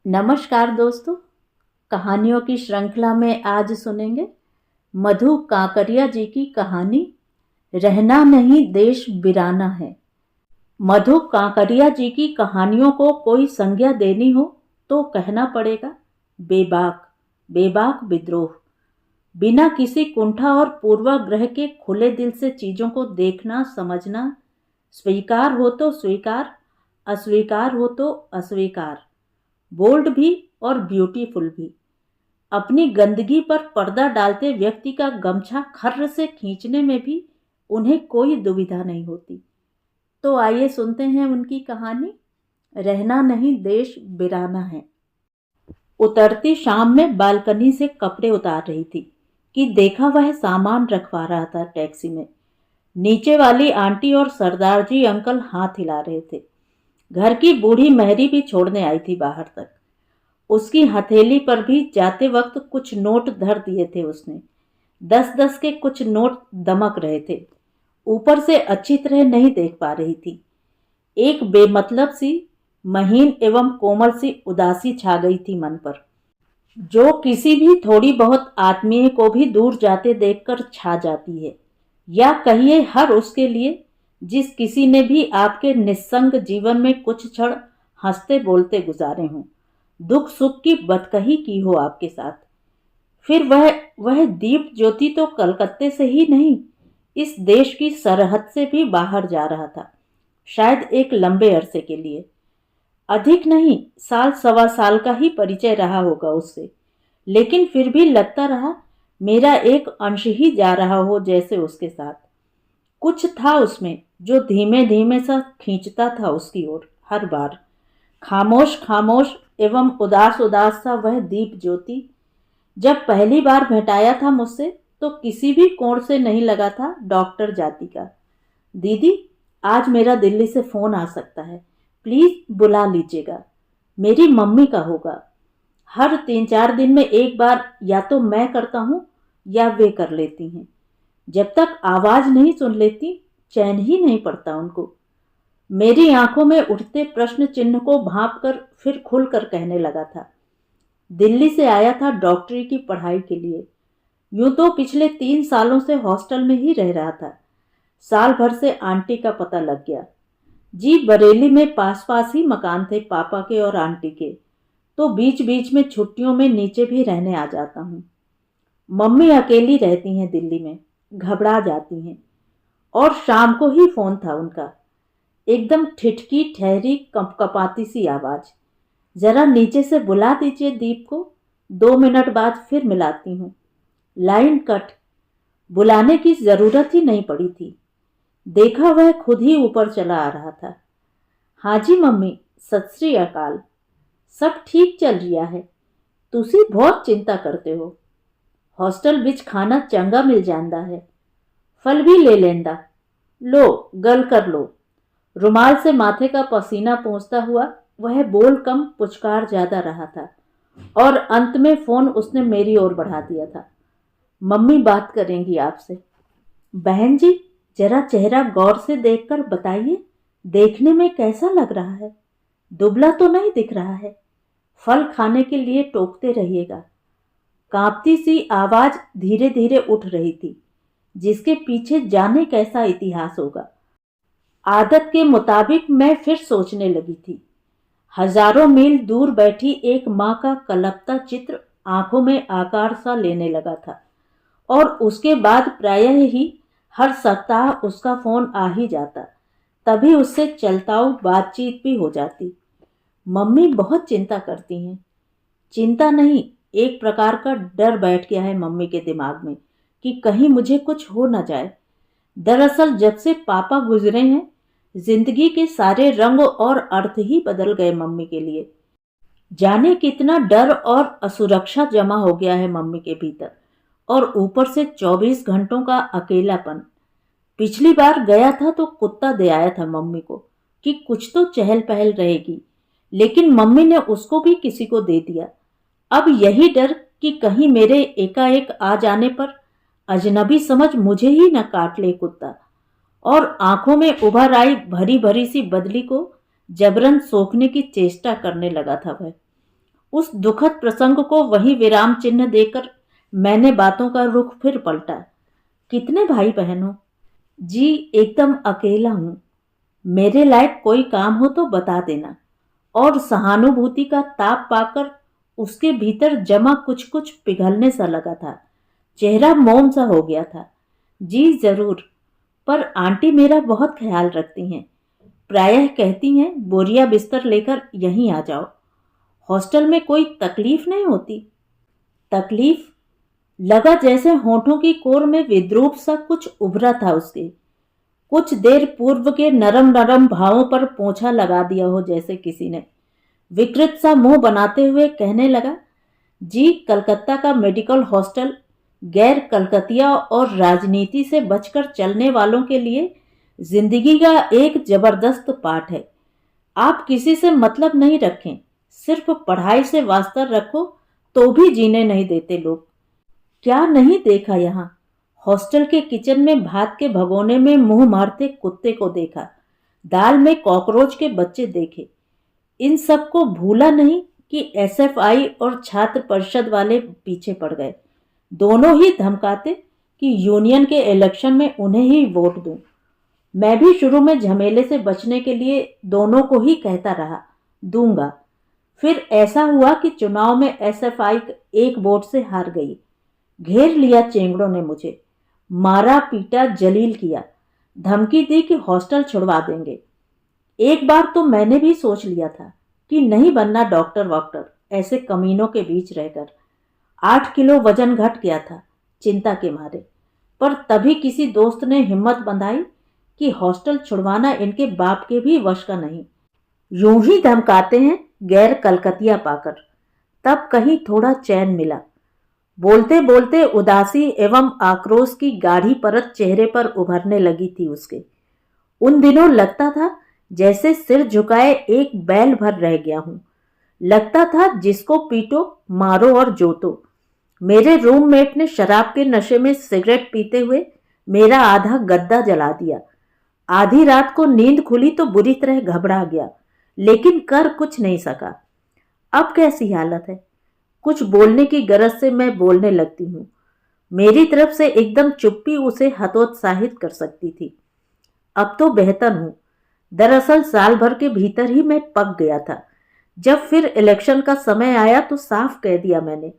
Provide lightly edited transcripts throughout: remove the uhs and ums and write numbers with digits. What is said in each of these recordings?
नमस्कार दोस्तों। कहानियों की श्रृंखला में आज सुनेंगे मधु काकरिया जी की कहानी रहना नहीं देश बिराना है। मधु काकरिया जी की कहानियों को कोई संज्ञा देनी हो तो कहना पड़ेगा बेबाक। बेबाक विद्रोह। बिना किसी कुंठा और पूर्वाग्रह के खुले दिल से चीजों को देखना, समझना, स्वीकार हो तो स्वीकार, अस्वीकार हो तो अस्वीकार, बोल्ड भी और ब्यूटीफुल भी। अपनी गंदगी पर पर्दा डालते व्यक्ति का गमछा खर्र से खींचने में भी उन्हें कोई दुविधा नहीं होती। तो आइए सुनते हैं उनकी कहानी रहना नहीं देश बिराना है। उतरती शाम में बालकनी से कपड़े उतार रही थी कि देखा वह सामान रखवा रहा था टैक्सी में। नीचे वाली आंटी और सरदार जी अंकल हाथ हिला रहे थे। घर की बूढ़ी मेहरी भी छोड़ने आई थी बाहर तक। उसकी हथेली पर भी जाते वक्त कुछ नोट धर दिए थे उसने। 10-10 के कुछ नोट दमक रहे थे। ऊपर से अच्छी तरह नहीं देख पा रही थी। एक बेमतलब सी, महीन एवं कोमल सी उदासी छा गई थी मन पर, जो किसी भी थोड़ी बहुत आत्मीय को भी दूर जाते देखकर छा जाती है, या कहिए हर उसके लिए जिस किसी ने भी आपके निस्संग जीवन में कुछ क्षण हंसते बोलते गुजारे हों, दुख सुख की बदकही की हो आपके साथ। फिर वह दीप ज्योति तो कलकत्ते से ही नहीं, इस देश की सरहद से भी बाहर जा रहा था, शायद एक लंबे अरसे के लिए। अधिक नहीं, साल सवा साल का ही परिचय रहा होगा उससे, लेकिन फिर भी लगता रहा मेरा एक अंश ही जा रहा हो जैसे उसके साथ। कुछ था उसमें जो धीमे धीमे सा खींचता था उसकी ओर हर बार। खामोश खामोश एवं उदास उदास सा वह दीप ज्योति जब पहली बार भेंटाया था मुझसे तो किसी भी कोण से नहीं लगा था डॉक्टर जाति का। दीदी, आज मेरा दिल्ली से फोन आ सकता है, प्लीज बुला लीजिएगा। मेरी मम्मी का होगा। हर 3-4 दिन में एक बार या तो मैं करता हूँ या वे कर लेती हैं। जब तक आवाज नहीं सुन लेती चैन ही नहीं पड़ता उनको। मेरी आंखों में उठते प्रश्न चिन्ह को भांपकर फिर खुलकर कहने लगा था, दिल्ली से आया था डॉक्टरी की पढ़ाई के लिए। यूं तो पिछले 3 सालों से हॉस्टल में ही रह रहा था। साल भर से आंटी का पता लग गया। जी, बरेली में पास पास ही मकान थे पापा के और आंटी के, तो बीच बीच में छुट्टियों में नीचे भी रहने आ जाता हूँ। मम्मी अकेली रहती हैं दिल्ली में, घबरा जाती हैं। और शाम को ही फोन था उनका, एकदम ठिठकी ठहरी कपकपाती सी आवाज, जरा नीचे से बुला दीजिए दीप को, 2 मिनट बाद फिर मिलाती हूँ। Line cut. बुलाने की जरूरत ही नहीं पड़ी थी। देखा वह खुद ही ऊपर चला आ रहा था। हाँ जी मम्मी, सत श्री अकाल। सब ठीक चल रिया है। तुसी बहुत चिंता करते हो। हॉस्टल विच खाना चंगा मिल जाता है। फल भी ले लेंदा। लो गल कर लो। रुमाल से माथे का पसीना पोंछता हुआ वह बोल कम पुचकार ज्यादा रहा था, और अंत में फोन उसने मेरी ओर बढ़ा दिया था। मम्मी बात करेंगी आपसे। बहन जी, जरा चेहरा गौर से देखकर बताइए, देखने में कैसा लग रहा है? दुबला तो नहीं दिख रहा है? फल खाने के लिए टोकते रहिएगा। कांपती सी आवाज धीरे धीरे उठ रही थी, जिसके पीछे जाने कैसा इतिहास होगा। आदत के मुताबिक मैं फिर सोचने लगी थी। हजारों मील दूर बैठी एक माँ का कलपता चित्र आंखों में आकार सा लेने लगा था, और उसके बाद प्रायः ही हर सप्ताह उसका फोन आ ही जाता, तभी उससे चलताऊ बातचीत भी हो जाती। मम्मी बहुत चिंता करती हैं। चिंता नहीं, एक प्रकार का डर बैठ गया है मम्मी के दिमाग में कि कहीं मुझे कुछ हो न जाए। दरअसल जब से पापा गुजरे हैं, जिंदगी के सारे रंग और अर्थ ही बदल गए मम्मी के लिए। जाने कितना डर और असुरक्षा जमा हो गया है मम्मी के भीतर, और ऊपर से 24 घंटों का अकेलापन। पिछली बार गया था तो कुत्ता दे आया था मम्मी को कि कुछ तो चहल पहल रहेगी, लेकिन मम्मी ने उसको भी किसी को दे दिया। अब यही डर कि कहीं मेरे एकाएक आ जाने पर अजनबी समझ मुझे ही न काट ले कुत्ता, और आंखों में उभर आई भरी भरी सी बदली को जबरन सोखने की चेष्टा करने लगा था वह। उस दुखद प्रसंग को वही विराम चिन्ह देकर मैंने बातों का रुख फिर पलटा। कितने भाई बहन हो? जी एकदम अकेला हूं। मेरे लायक कोई काम हो तो बता देना। और सहानुभूति का ताप पाकर उसके भीतर जमा कुछ कुछ पिघलने सा लगा था। चेहरा मौन सा हो गया था। जी जरूर, पर आंटी मेरा बहुत ख्याल रखती हैं। प्रायः कहती हैं बोरिया बिस्तर लेकर यहीं आ जाओ। हॉस्टल में कोई तकलीफ नहीं होती? तकलीफ? लगा जैसे होठों की कोर में विद्रूप सा कुछ उभरा था उसके। कुछ देर पूर्व के नरम नरम भावों पर पोंछा लगा दिया हो जैसे किसी ने। विकृत सा मुंह बनाते हुए कहने लगा, जी कलकत्ता का मेडिकल हॉस्टल गैर कलकतिया और राजनीति से बचकर चलने वालों के लिए जिंदगी का एक जबरदस्त पाठ है। आप किसी से मतलब नहीं रखें, सिर्फ पढ़ाई से वास्ता रखो तो भी जीने नहीं देते लोग। क्या नहीं देखा यहाँ? हॉस्टल के किचन में भात के भगोने में मुंह मारते कुत्ते को देखा, दाल में कॉकरोच के बच्चे देखे। इन सब को भूला नहीं कि एसएफआई और छात्र परिषद वाले पीछे पड़ गए। दोनों ही धमकाते कि यूनियन के इलेक्शन में उन्हें ही वोट दूं। मैं भी शुरू में झमेले से बचने के लिए दोनों को ही कहता रहा दूंगा। फिर ऐसा हुआ कि चुनाव में एसएफआई एक वोट से हार गई। घेर लिया चेंगड़ों ने मुझे, मारा पीटा जलील किया, धमकी दी कि हॉस्टल छुड़वा देंगे। एक बार तो मैंने भी सोच लिया था कि नहीं बनना डॉक्टर वॉक्टर ऐसे कमीनों के बीच रहकर। 8 किलो वजन घट गया था चिंता के मारे। पर तभी किसी दोस्त ने हिम्मत बंधाई कि हॉस्टल छुड़वाना इनके बाप के भी वश का नहीं, यूं ही धमकाते हैं गैर कलकतिया पाकर। तब कहीं थोड़ा चैन मिला। बोलते बोलते उदासी एवं आक्रोश की गाढ़ी परत चेहरे पर उभरने लगी थी उसके। उन दिनों लगता था जैसे सिर झुकाए एक बैल भर रह गया हूं। लगता था जिसको पीटो मारो और जोतो। मेरे रूममेट ने शराब के नशे में सिगरेट पीते हुए मेरा आधा गद्दा जला दिया। आधी रात को नींद खुली तो बुरी तरह घबरा गया, लेकिन कर कुछ नहीं सका। अब कैसी हालत है? कुछ बोलने की गरज से मैं बोलने लगती हूँ। मेरी तरफ से एकदम चुप्पी उसे हतोत्साहित कर सकती थी। अब तो बेहतर हूँ। दरअसल साल भर के भीतर ही मैं पक गया था। जब फिर इलेक्शन का समय आया तो साफ कह दिया मैंने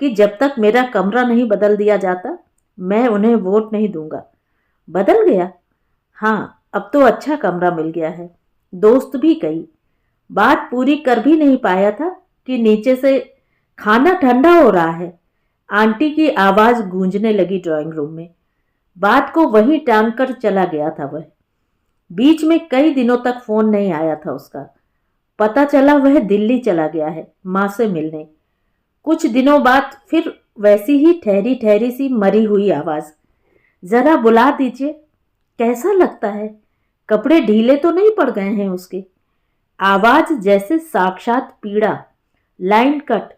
कि जब तक मेरा कमरा नहीं बदल दिया जाता मैं उन्हें वोट नहीं दूंगा। बदल गया? हाँ, अब तो अच्छा कमरा मिल गया है। दोस्त भी कही। बात पूरी कर भी नहीं पाया था कि नीचे से खाना ठंडा हो रहा है, आंटी की आवाज गूंजने लगी ड्राइंग रूम में। बात को वहीं टांग कर चला गया था वह। बीच में कई दिनों तक फोन नहीं आया था उसका। पता चला वह दिल्ली चला गया है माँ से मिलने। कुछ दिनों बाद फिर वैसी ही ठहरी ठहरी सी मरी हुई आवाज, जरा बुला दीजिए। कैसा लगता है? कपड़े ढीले तो नहीं पड़ गए हैं उसके? आवाज जैसे साक्षात पीड़ा। Line cut.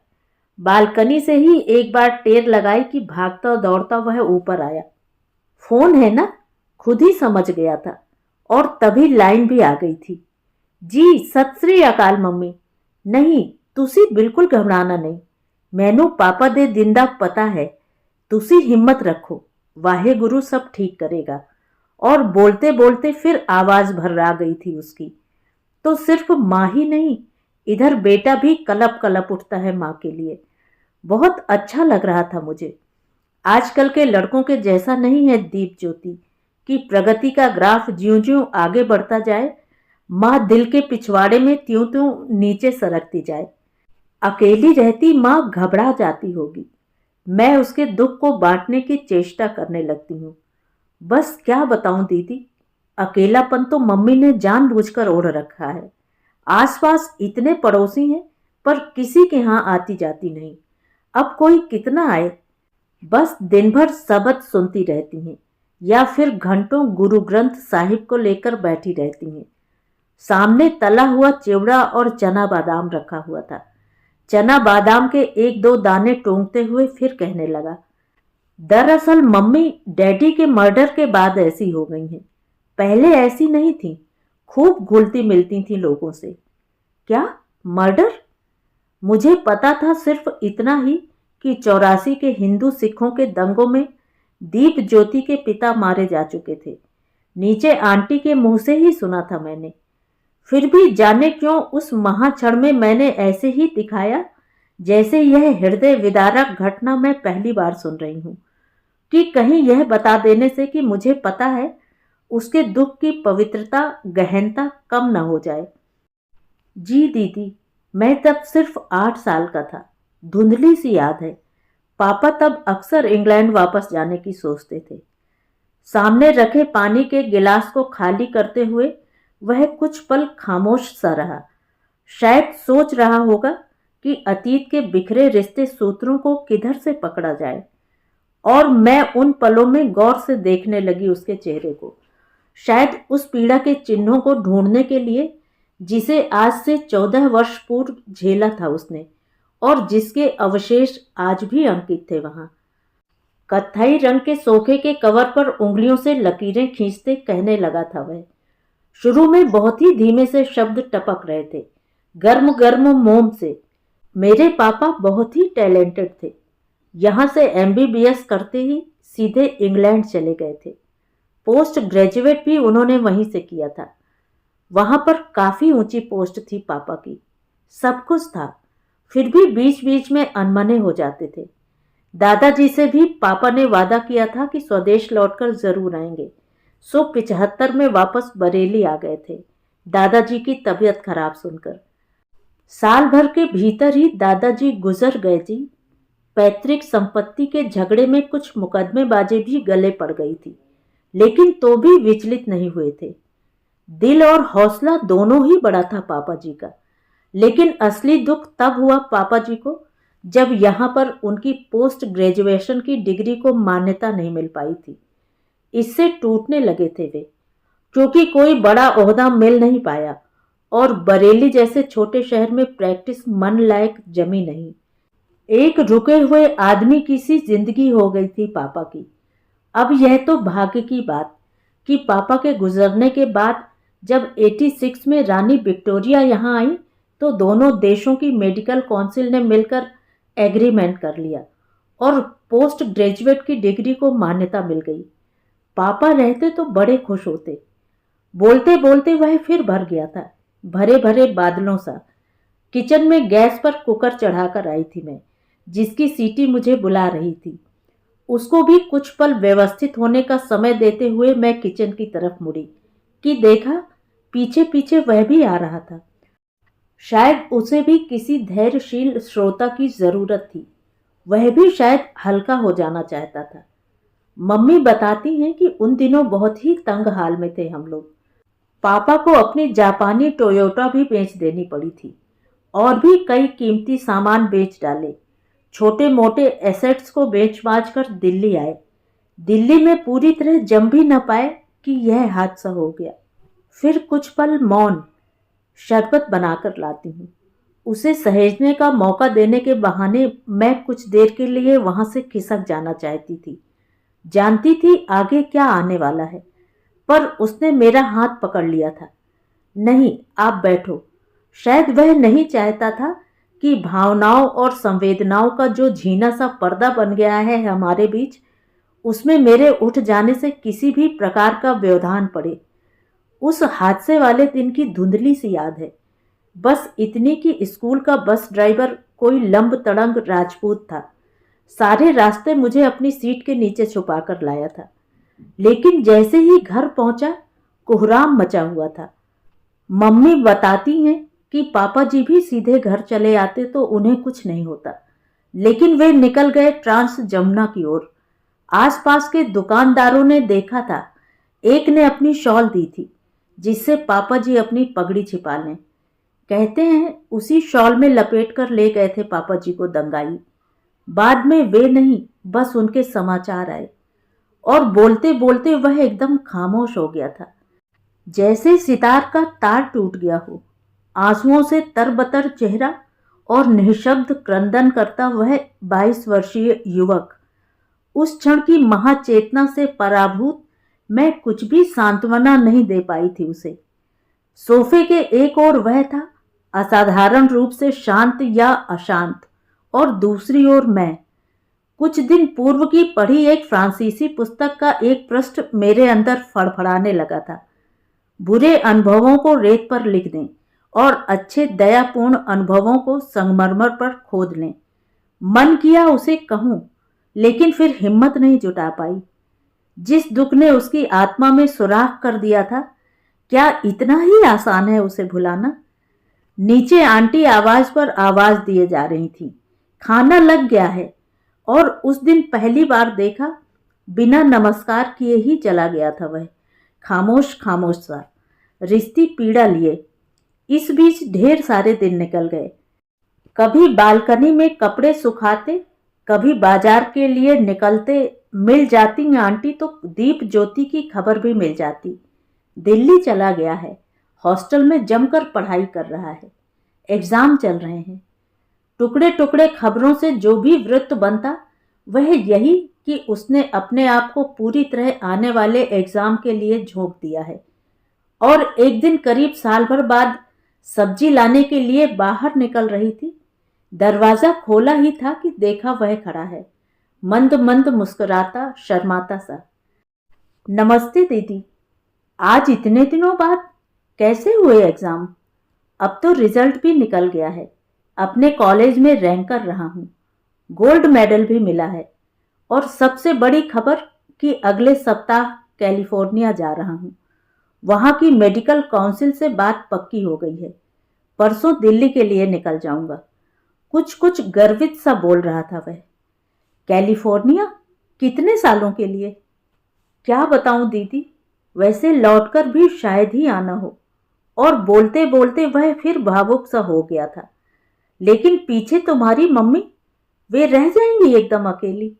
बालकनी से ही एक बार टेर लगाई कि भागता दौड़ता वह ऊपर आया। फोन है ना, खुद ही समझ गया था। और तभी लाइन भी आ गई थी। जी सत श्री अकाल मम्मी। नहीं, तुसी बिल्कुल घबराना नहीं। मैनू पापा दे दिंदा पता है। तुसी हिम्मत रखो, वाहे गुरु सब ठीक करेगा। और बोलते बोलते फिर आवाज भर्रा गई थी उसकी। तो सिर्फ माँ ही नहीं, इधर बेटा भी कलप कलप उठता है माँ के लिए। बहुत अच्छा लग रहा था मुझे। आजकल के लड़कों के जैसा नहीं है दीप ज्योति कि प्रगति का ग्राफ ज्यों ज्यों आगे बढ़ता जाए माँ दिल के पिछवाड़े में त्यों त्यों नीचे सरकती जाए। अकेली रहती माँ घबरा जाती होगी। मैं उसके दुख को बांटने की चेष्टा करने लगती हूँ। बस क्या बताऊं दीदी, अकेलापन तो मम्मी ने जानबूझकर ओढ़ रखा है। आसपास इतने पड़ोसी हैं पर किसी के यहाँ आती जाती नहीं। अब कोई कितना आए, बस दिन भर सबद सुनती रहती हैं या फिर घंटों गुरु ग्रंथ साहिब को लेकर बैठी रहती हैं। सामने तला हुआ चिवड़ा और चना बादाम रखा हुआ था। चना बादाम के 1-2 दाने टोंकते हुए फिर कहने लगा, दरअसल मम्मी डैडी के मर्डर के बाद ऐसी हो गई हैं। पहले ऐसी नहीं थी, खूब घुलती मिलती थी लोगों से। क्या? मर्डर? मुझे पता था सिर्फ इतना ही कि 84 के हिंदू सिखों के दंगों में दीप ज्योति के पिता मारे जा चुके थे। नीचे आंटी के मुंह से ही सुना था मैंने। फिर भी जाने क्यों उस महाक्षण में मैंने ऐसे ही दिखाया जैसे यह हृदय विदारक घटना मैं पहली बार सुन रही हूं, कि कहीं यह बता देने से कि मुझे पता है उसके दुख की पवित्रता गहनता कम न हो जाए। जी दीदी, मैं तब सिर्फ 8 साल का था। धुंधली सी याद है। पापा तब अक्सर इंग्लैंड वापस जाने की सोचते थे। सामने रखे पानी के गिलास को खाली करते हुए वह कुछ पल खामोश सा रहा। शायद सोच रहा होगा कि अतीत के बिखरे रिश्ते सूत्रों को किधर से पकड़ा जाए। और मैं उन पलों में गौर से देखने लगी उसके चेहरे को, शायद उस पीड़ा के चिन्हों को ढूंढने के लिए जिसे आज से 14 वर्ष पूर्व झेला था उसने, और जिसके अवशेष आज भी अंकित थे वहां। कत्थई रंग के सोफे के कवर पर उंगलियों से लकीरें खींचते कहने लगा था वह। शुरू में बहुत ही धीमे से शब्द टपक रहे थे, गर्म गर्म मोम से। मेरे पापा बहुत ही टैलेंटेड थे। यहाँ से MBBS करते ही सीधे इंग्लैंड चले गए थे। पोस्ट ग्रेजुएट भी उन्होंने वहीं से किया था। वहां पर काफी ऊंची पोस्ट थी पापा की, सब कुछ था। फिर भी बीच बीच में अनमने हो जाते थे। दादाजी से भी पापा ने वादा किया था कि स्वदेश लौटकर जरूर आएंगे, सो 75 में वापस बरेली आ गए थे दादाजी की तबीयत खराब सुनकर। साल भर के भीतर ही दादाजी गुजर गए जी। पैतृक संपत्ति के झगड़े में कुछ मुकदमेबाजी भी गले पड़ गई थी, लेकिन तो भी विचलित नहीं हुए थे। दिल और हौसला दोनों ही बड़ा था पापा जी का। लेकिन असली दुख तब हुआ पापा जी को जब यहाँ पर उनकी पोस्ट ग्रेजुएशन की डिग्री को मान्यता नहीं मिल पाई थी। इससे टूटने लगे थे वे, क्योंकि कोई बड़ा ओहदा मिल नहीं पाया और बरेली जैसे छोटे शहर में प्रैक्टिस मन लायक जमी नहीं। एक रुके हुए आदमी की सी जिंदगी हो गई थी पापा की। अब यह तो भाग्य की बात कि पापा के गुजरने के बाद जब 86 में रानी विक्टोरिया यहाँ आई तो दोनों देशों की मेडिकल काउंसिल ने मिलकर एग्रीमेंट कर लिया और पोस्ट ग्रेजुएट की डिग्री को मान्यता मिल गई। पापा रहते तो बड़े खुश होते। बोलते बोलते वह फिर भर गया था, भरे भरे बादलों सा। किचन में गैस पर कुकर चढ़ाकर आई थी मैं, जिसकी सीटी मुझे बुला रही थी। उसको भी कुछ पल व्यवस्थित होने का समय देते हुए मैं किचन की तरफ मुड़ी कि देखा पीछे पीछे वह भी आ रहा था। शायद उसे भी किसी धैर्यशील श्रोता की जरूरत थी। वह भी शायद हल्का हो जाना चाहता था। मम्मी बताती हैं कि उन दिनों बहुत ही तंग हाल में थे हम लोग। पापा को अपनी जापानी टोयोटा भी बेच देनी पड़ी थी और भी कई कीमती सामान बेच डाले। छोटे मोटे एसेट्स को बेच बाच कर दिल्ली आए। दिल्ली में पूरी तरह जम भी न पाए कि यह हादसा हो गया। फिर कुछ पल मौन। शरबत बनाकर लाती हूँ। उसे सहेजने का मौका देने के बहाने मैं कुछ देर के लिए वहां से खिसक जाना चाहती थी। जानती थी आगे क्या आने वाला है, पर उसने मेरा हाथ पकड़ लिया था। नहीं, आप बैठो। शायद वह नहीं चाहता था कि भावनाओं और संवेदनाओं का जो झीना सा पर्दा बन गया है हमारे बीच, उसमें मेरे उठ जाने से किसी भी प्रकार का व्यवधान पड़े। उस हादसे वाले दिन की धुंधली सी याद है, बस इतनी कि स्कूल का बस ड्राइवर कोई लंब तड़ंग राजपूत था। सारे रास्ते मुझे अपनी सीट के नीचे छुपा कर लाया था। लेकिन जैसे ही घर पहुंचा, कोहराम मचा हुआ था। मम्मी बताती हैं कि पापा जी भी सीधे घर चले आते तो उन्हें कुछ नहीं होता, लेकिन वे निकल गए ट्रांस जमुना की ओर। आसपास के दुकानदारों ने देखा था। एक ने अपनी शॉल दी थी जिससे पापा जी अपनी पगड़ी छिपा लें। कहते हैं उसी शॉल में लपेट कर ले गए थे पापा जी को दंगाई। बाद में वे नहीं, बस उनके समाचार आए और बोलते बोलते वह एकदम खामोश हो गया था, जैसे सितार का तार टूट गया हो। आंसुओं से तरबतर चेहरा और निःशब्द क्रंदन करता वह 22 वर्षीय युवक। उस क्षण की महाचेतना से पराभूत मैं कुछ भी सांत्वना नहीं दे पाई थी उसे। सोफे के एक ओर वह था, असाधारण रूप से शांत या अशांत, और दूसरी ओर मैं। कुछ दिन पूर्व की पढ़ी एक फ्रांसीसी पुस्तक का एक पृष्ठ मेरे अंदर फड़फड़ाने लगा था। बुरे अनुभवों को रेत पर लिख दें और अच्छे दयापूर्ण अनुभवों को संगमरमर पर खोद लें। मन किया उसे कहूं, लेकिन फिर हिम्मत नहीं जुटा पाई। जिस दुख ने उसकी आत्मा में सुराख कर दिया था, क्या इतना ही आसान है उसे भुलाना? नीचे आंटी आवाज पर आवाज दिए जा रही थी। खाना लग गया है। और उस दिन पहली बार देखा, बिना नमस्कार किए ही चला गया था वह, खामोश खामोश सा, रिश्ती पीड़ा लिए। इस बीच ढेर सारे दिन निकल गए। कभी बालकनी में कपड़े सुखाते, कभी बाजार के लिए निकलते। मिल जाती आंटी तो दीप ज्योति की खबर भी मिल जाती। दिल्ली चला गया है, हॉस्टल में जमकर पढ़ाई कर रहा है, एग्जाम चल रहे हैं। टुकड़े टुकड़े खबरों से जो भी वृत्त बनता, वह यही कि उसने अपने आप को पूरी तरह आने वाले एग्जाम के लिए झोंक दिया है। और एक दिन करीब साल भर बाद सब्जी लाने के लिए बाहर निकल रही थी। दरवाजा खोला ही था कि देखा वह खड़ा है, मंद मंद मुस्कुराता, शर्माता सा। नमस्ते दीदी, आज इतने दिनों बाद कैसे हुए एग्जाम? अब तो रिजल्ट भी निकल गया है। अपने कॉलेज में रैंकर रहा हूँ, गोल्ड मेडल भी मिला है। और सबसे बड़ी खबर कि अगले सप्ताह कैलिफोर्निया जा रहा हूँ। वहाँ की मेडिकल काउंसिल से बात पक्की हो गई है। परसों दिल्ली के लिए निकल जाऊंगा। कुछ कुछ गर्वित सा बोल रहा था वह। कैलिफोर्निया? कितने सालों के लिए? क्या बताऊं दीदी, वैसे लौटकर भी शायद ही आना हो। और बोलते बोलते वह फिर भावुक सा हो गया था। लेकिन पीछे तुम्हारी मम्मी, वे रह जाएंगी एकदम अकेली।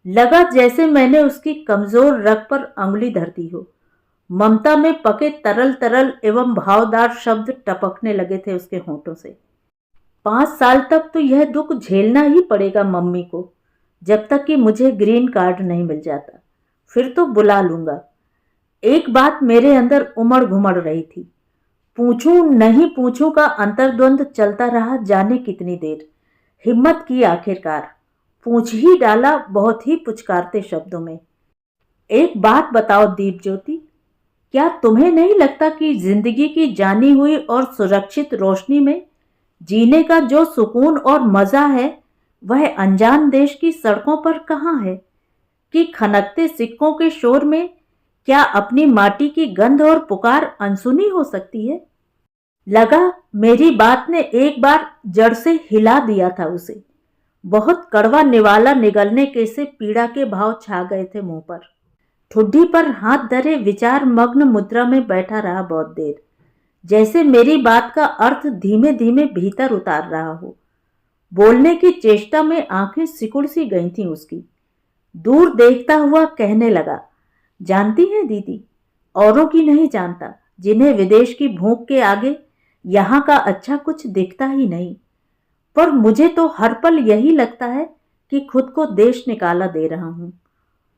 लगा जैसे मैंने उसकी कमजोर रग पर अंगुली धर दी हो। ममता में पके तरल तरल एवं भावदार शब्द टपकने लगे थे उसके होठों से। 5 साल तक तो यह दुख झेलना ही पड़ेगा मम्मी को, जब तक कि मुझे ग्रीन कार्ड नहीं मिल जाता। फिर तो बुला लूंगा। एक बात मेरे अंदर उमड़ घुमड़ रही थी। पूछूं नहीं पूछूं का अंतर्द्वंद चलता रहा जाने कितनी देर। हिम्मत की आखिरकार, पूछ ही डाला बहुत ही पुचकारते शब्दों में। एक बात बताओ दीप ज्योति, क्या तुम्हें नहीं लगता कि जिंदगी की जानी हुई और सुरक्षित रोशनी में जीने का जो सुकून और मजा है, वह अनजान देश की सड़कों पर कहाँ है? कि खनकते सिक्कों के शोर में क्या अपनी माटी की गंध और पुकार अनसुनी हो सकती है? लगा मेरी बात ने एक बार जड़ से हिला दिया था उसे। बहुत कड़वा निवाला निगलने के से पीड़ा के भाव छा गए थे मुंह पर। ठुड्डी पर हाथ धरे विचार मग्न मुद्रा में बैठा रहा बहुत देर, जैसे मेरी बात का अर्थ धीमे धीमे भीतर उतार रहा हो। बोलने की चेष्टा में आंखें सिकुड़ सी गई थीं उसकी। दूर देखता हुआ कहने लगा, जानती हैं दीदी, औरों की नहीं जानता, जिन्हें विदेश की भूख के आगे यहाँ का अच्छा कुछ दिखता ही नहीं। पर मुझे तो हर पल यही लगता है कि खुद को देश निकाला दे रहा हूँ।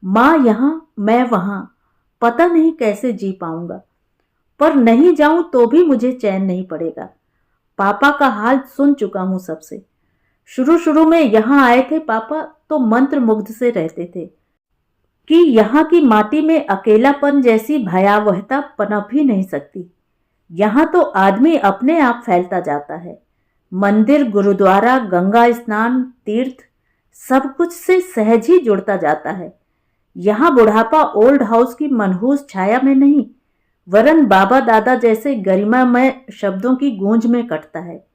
माँ यहाँ, मैं वहाँ, पता नहीं कैसे जी पाऊंगा। पर नहीं जाऊं तो भी मुझे चैन नहीं पड़ेगा। पापा का हाल सुन चुका हूं सबसे। शुरू शुरू में यहाँ आए थे पापा तो मंत्र मुग्ध से रहते थे कि यहाँ की माटी में अकेलापन जैसी भयावहता पनप ही नहीं सकती। यहाँ तो आदमी अपने आप फैलता जाता है। मंदिर, गुरुद्वारा, गंगा स्नान, तीर्थ, सब कुछ से सहज ही जुड़ता जाता है। यहाँ बुढ़ापा ओल्ड हाउस की मनहूस छाया में नहीं, वरन बाबा दादा जैसे गरिमामय शब्दों की गूंज में कटता है।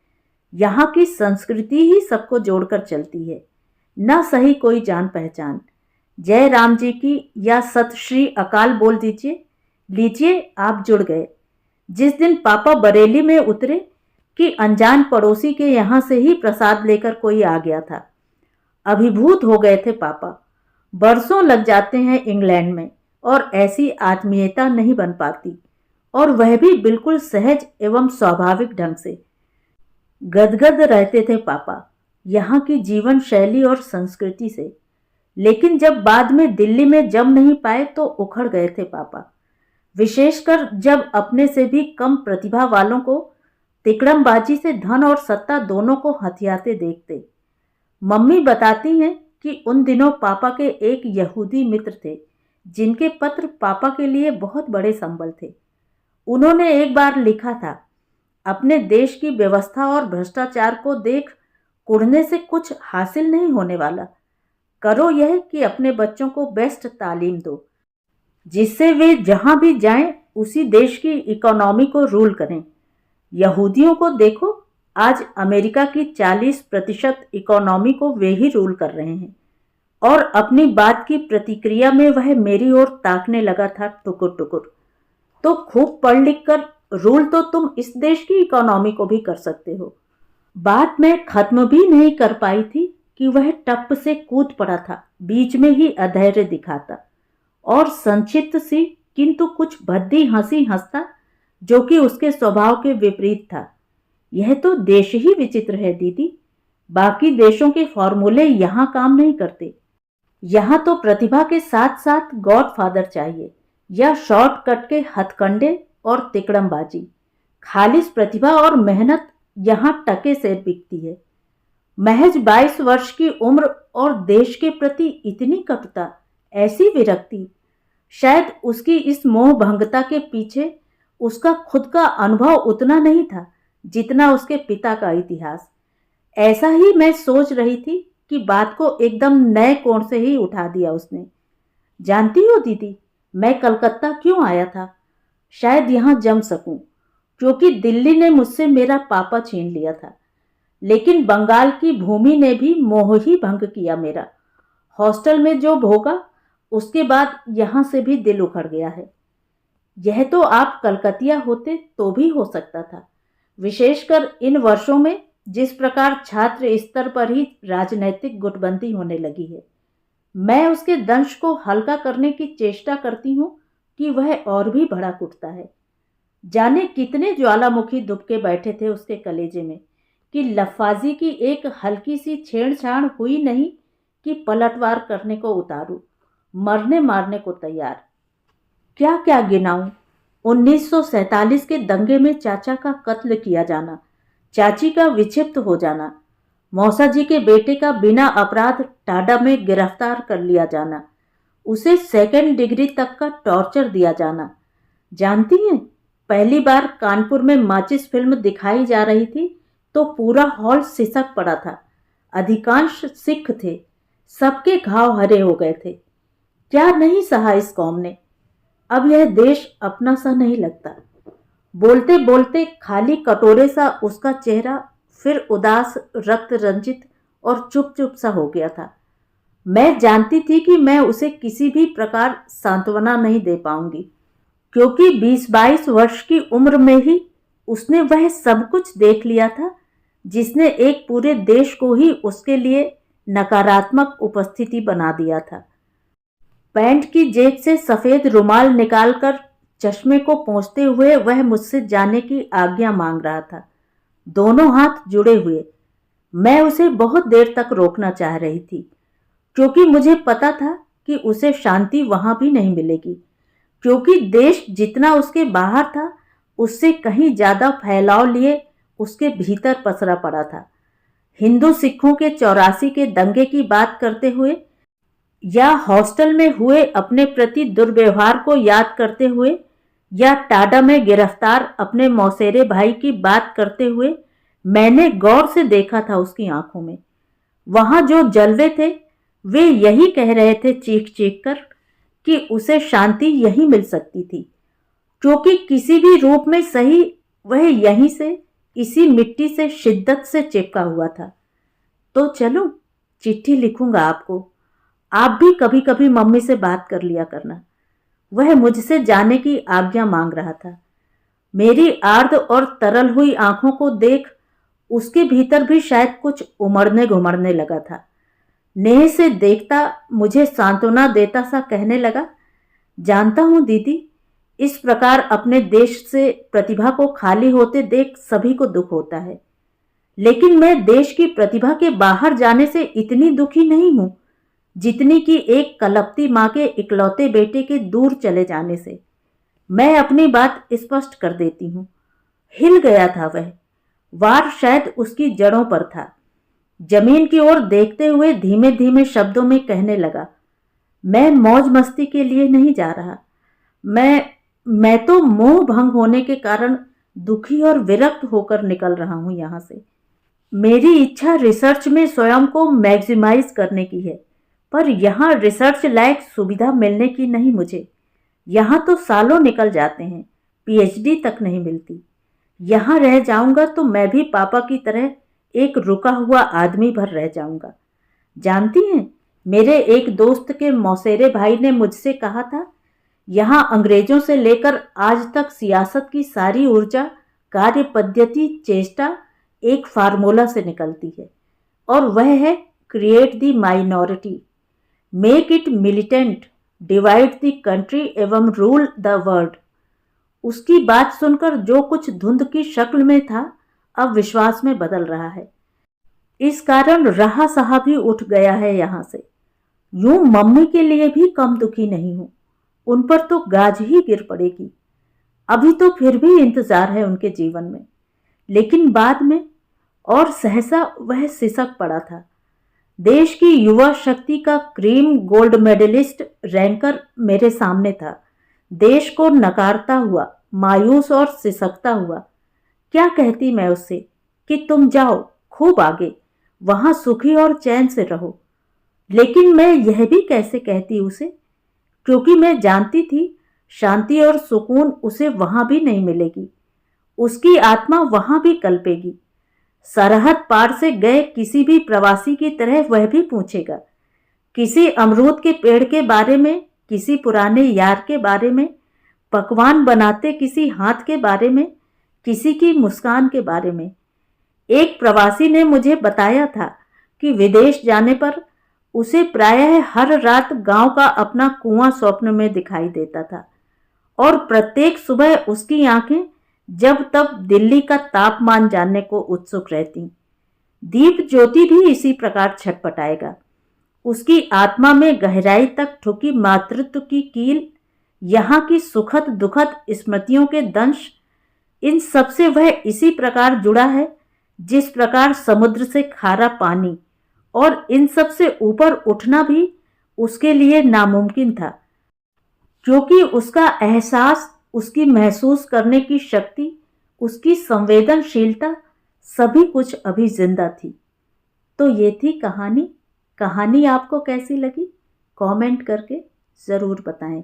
यहाँ की संस्कृति ही सबको जोड़कर चलती है, न सही कोई जान पहचान। जय राम जी की या सत श्री अकाल बोल दीजिए, लीजिए आप जुड़ गए। जिस दिन पापा बरेली में उतरे कि अनजान पड़ोसी के यहाँ से ही प्रसाद लेकर कोई आ गया था। अभिभूत हो गए थे पापा। बरसों लग जाते हैं इंग्लैंड में और ऐसी आत्मीयता नहीं बन पाती, और वह भी बिल्कुल सहज एवं स्वाभाविक ढंग से। गदगद रहते थे पापा यहाँ की जीवन शैली और संस्कृति से। लेकिन जब बाद में दिल्ली में जम नहीं पाए तो उखड़ गए थे पापा, विशेषकर जब अपने से भी कम प्रतिभा वालों को तिकड़मबाजी से धन और सत्ता दोनों को हथियाते देखते। मम्मी बताती हैं कि उन दिनों पापा के एक यहूदी मित्र थे जिनके पत्र पापा के लिए बहुत बड़े संबल थे। उन्होंने एक बार लिखा था, अपने देश की व्यवस्था और भ्रष्टाचार को देख कुढ़ने से कुछ हासिल नहीं होने वाला। करो यह कि अपने बच्चों को बेस्ट तालीम दो, जिससे वे जहां भी जाएं उसी देश की इकोनॉमी को रूल करें। यहूदियों को देखो, आज अमेरिका की 40% इकोनॉमी को वे ही रूल कर रहे हैं। और अपनी बात की प्रतिक्रिया में वह मेरी ओर ताकने लगा था टुकुर टुकुर। तो खूब पढ़ लिख कर रूल तो तुम इस देश की इकोनॉमी को भी कर सकते हो। बात मैं खत्म भी नहीं कर पाई थी कि वह टप से कूद पड़ा था, बीच में ही अधैर्य दिखाता और संक्षिप्त सी किंतु कुछ भद्दी हंसी हंसता, जो कि उसके स्वभाव के विपरीत था। यह तो देश ही विचित्र है दीदी, बाकी देशों के फॉर्मूले यहाँ काम नहीं करते। यहाँ तो प्रतिभा के साथ साथ गॉडफादर चाहिए, या शॉर्टकट के हथकंडे और तिकड़मबाजी। खालिस प्रतिभा और मेहनत यहाँ टके से बिकती है। महज 22 वर्ष की उम्र और देश के प्रति इतनी कटुता, ऐसी विरक्ति। शायद उसकी इस मोह भंगता के पीछे उसका खुद का अनुभव उतना नहीं था जितना उसके पिता का इतिहास। ऐसा ही मैं सोच रही थी कि बात को एकदम नए कोण से ही उठा दिया उसने। जानती हो दीदी, मैं कलकत्ता क्यों आया था? शायद यहाँ जम सकूं, क्योंकि दिल्ली ने मुझसे मेरा पापा छीन लिया था। लेकिन बंगाल की भूमि ने भी मोह ही भंग किया मेरा। हॉस्टल में जो भोगा, उसके बाद यहाँ से भी दिल उखड़ गया है। यह तो आप कलकतिया होते तो भी हो सकता था, विशेषकर इन वर्षों में जिस प्रकार छात्र स्तर पर ही राजनैतिक गुटबंदी होने लगी है। मैं उसके दंश को हल्का करने की चेष्टा करती हूँ कि वह और भी भड़क उठता है। जाने कितने ज्वालामुखी दुबके बैठे थे उसके कलेजे में कि लफाजी की एक हल्की सी छेड़छाड़ हुई नहीं कि पलटवार करने को उतारू, मरने मारने को तैयार। क्या क्या गिनाऊं? 1947 के दंगे में चाचा का कत्ल किया जाना, चाची का विक्षिप्त हो जाना, मौसा जी के बेटे का बिना अपराध टाडा में गिरफ्तार कर लिया जाना, उसे 2nd डिग्री तक का टॉर्चर दिया जाना। जानती हैं, पहली बार कानपुर में माचिस फिल्म दिखाई जा रही थी तो पूरा हॉल सिसक पड़ा था। अधिकांश सिख थे, सबके घाव हरे हो गए थे। क्या नहीं सहा इस कौम ने। अब यह देश अपना सा नहीं लगता। बोलते बोलते खाली कटोरे सा उसका चेहरा फिर उदास, रक्त रंजित और चुप चुप सा हो गया था। मैं जानती थी कि मैं उसे किसी भी प्रकार सांत्वना नहीं दे पाऊंगी, क्योंकि 20-22 वर्ष की उम्र में ही उसने वह सब कुछ देख लिया था जिसने एक पूरे देश को ही उसके लिए नकारात्मक उपस्थिति बना दिया था। पैंट की जेब से सफेद रुमाल निकालकर चश्मे को पोंछते हुए वह मुझसे जाने की आज्ञा मांग रहा था, दोनों हाथ जुड़े हुए। मैं उसे बहुत देर तक रोकना चाह रही थी, क्योंकि मुझे पता था कि उसे शांति वहां भी नहीं मिलेगी, क्योंकि देश जितना उसके बाहर था उससे कहीं ज्यादा फैलाव लिए उसके भीतर पसरा पड़ा था। हिंदू सिखों के 84 के दंगे की बात करते हुए या हॉस्टल में हुए अपने प्रति दुर्व्यवहार को याद करते हुए या टाडा में गिरफ्तार अपने मौसेरे भाई की बात करते हुए मैंने गौर से देखा था उसकी आंखों में। वहां जो जलवे थे वे यही कह रहे थे चीख चीख कर कि उसे शांति यही मिल सकती थी, क्योंकि किसी भी रूप में सही वह यहीं से, इसी मिट्टी से शिद्दत से चिपका हुआ था। तो चलो, चिट्ठी लिखूंगा आपको, आप भी कभी कभी मम्मी से बात कर लिया करना। वह मुझसे जाने की आज्ञा मांग रहा था। मेरी आर्द्र और तरल हुई आंखों को देख उसके भीतर भी शायद कुछ उमड़ने घुमड़ने लगा था। नेह से देखता मुझे सांत्वना देता सा कहने लगा, जानता हूं दीदी, इस प्रकार अपने देश से प्रतिभा को खाली होते देख सभी को दुख होता है, लेकिन मैं देश की प्रतिभा के बाहर जाने से इतनी दुखी नहीं हूं जितनी कि एक कलपती मां के इकलौते बेटे के दूर चले जाने से। मैं अपनी बात स्पष्ट कर देती हूं। हिल गया था वह, वार शायद उसकी जड़ों पर था। जमीन की ओर देखते हुए धीमे धीमे शब्दों में कहने लगा, मैं मौज मस्ती के लिए नहीं जा रहा। मैं तो मोह भंग होने के कारण दुखी और विरक्त होकर निकल रहा हूं यहां से। मेरी इच्छा रिसर्च में स्वयं को मैक्सिमाइज करने की है, पर यहाँ रिसर्च लायक सुविधा मिलने की नहीं मुझे। यहाँ तो सालों निकल जाते हैं, पीएचडी तक नहीं मिलती। यहाँ रह जाऊंगा तो मैं भी पापा की तरह एक रुका हुआ आदमी भर रह जाऊंगा। जानती हैं, मेरे एक दोस्त के मौसेरे भाई ने मुझसे कहा था, यहाँ अंग्रेजों से लेकर आज तक सियासत की सारी ऊर्जा, कार्य पद्धति, चेष्टा एक फार्मूला से निकलती है, और वह है create the minority, make it militant, divide the country एवं रूल द वर्ल्ड। उसकी बात सुनकर जो कुछ धुंध की शक्ल में था, अब विश्वास में बदल रहा है। इस कारण रहा सहा भी उठ गया है यहां से। यूं मम्मी के लिए भी कम दुखी नहीं हूं, उन पर तो गाज ही गिर पड़ेगी। अभी तो फिर भी इंतजार है उनके जीवन में, लेकिन बाद में, और सहसा वह सिसक पड़ा था। देश की युवा शक्ति का क्रीम गोल्ड मेडलिस्ट रैंकर मेरे सामने था, देश को नकारता हुआ, मायूस और सिसकता हुआ। क्या कहती मैं उससे कि तुम जाओ खूब आगे, वहां सुखी और चैन से रहो। लेकिन मैं यह भी कैसे कहती उसे, क्योंकि मैं जानती थी शांति और सुकून उसे वहां भी नहीं मिलेगी। उसकी आत्मा वहां भी कल्पेगी। सरहद पार से गए किसी भी प्रवासी की तरह वह भी पूछेगा, किसी अमरूद के पेड़ के बारे में, किसी पुराने यार के बारे में, पकवान बनाते किसी हाथ के बारे में, किसी की मुस्कान के बारे में। एक प्रवासी ने मुझे बताया था कि विदेश जाने पर उसे प्रायः हर रात गांव का अपना कुआं स्वप्न में दिखाई देता था, और प्रत्येक सुबह उसकी आंखें जब तब दिल्ली का तापमान जानने को उत्सुक रहती। दीप ज्योति भी इसी प्रकार छटपटाएगा। उसकी आत्मा में गहराई तक ठुकी मातृत्व की कील, यहाँ की सुखद दुखद स्मृतियों के दंश, इन सब से वह इसी प्रकार जुड़ा है जिस प्रकार समुद्र से खारा पानी, और इन सब से ऊपर उठना भी उसके लिए नामुमकिन था, क्योंकि उसका एहसास, उसकी महसूस करने की शक्ति, उसकी संवेदनशीलता, सभी कुछ अभी जिंदा थी। तो ये थी कहानी। कहानी आपको कैसी लगी कमेंट करके ज़रूर बताएं।